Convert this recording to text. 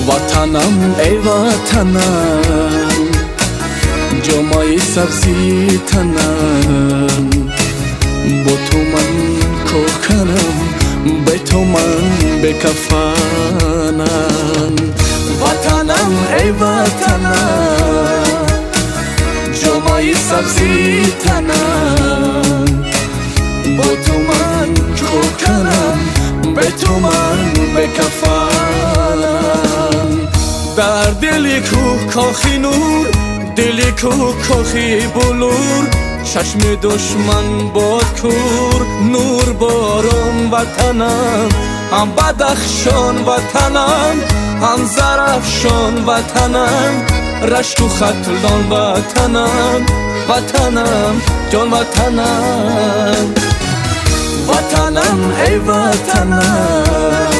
وطنم ای وطنم جامعه سبزی تنم با تو من کوکنم به تو من به کفنم وطنم ای وطنم جامعه سبزی تنم با تو من کوکنم به تو من به کفنم در دل کوه کاخی نور دل کوه کاخی بلور چشم دشمن باد کور نور بارم وطنم هم بدخشان وطنم هم زرفشان وطنم رشک و ختلان وطنم وطنم جان وطنم وطنم ای وطنم